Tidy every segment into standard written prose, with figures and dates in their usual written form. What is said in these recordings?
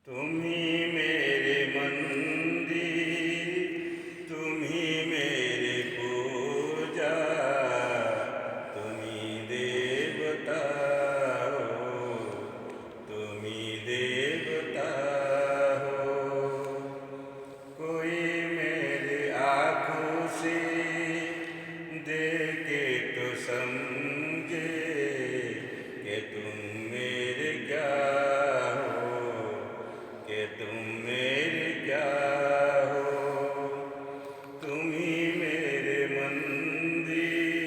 तुम्ही मेरे मंदिर, तुम्ही मेरे पूजा, तुम्ही देवता हो, तुम्ही देवता हो। कोई मेरे आँखों से देखे तो समझे कि तुम मेरे क्या हो, कि तुम मेरे क्या हो। तुम्ही मेरे मंदिर,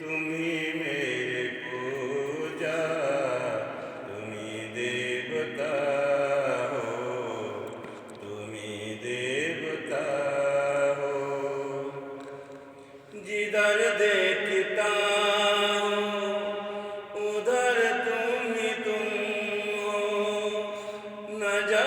तुम्ही मेरे पूजा, तुम्ही देवता हो, तुम्ही देवता हो। जिधर देखता हूँ उधर तुम ही तुम हो, न जा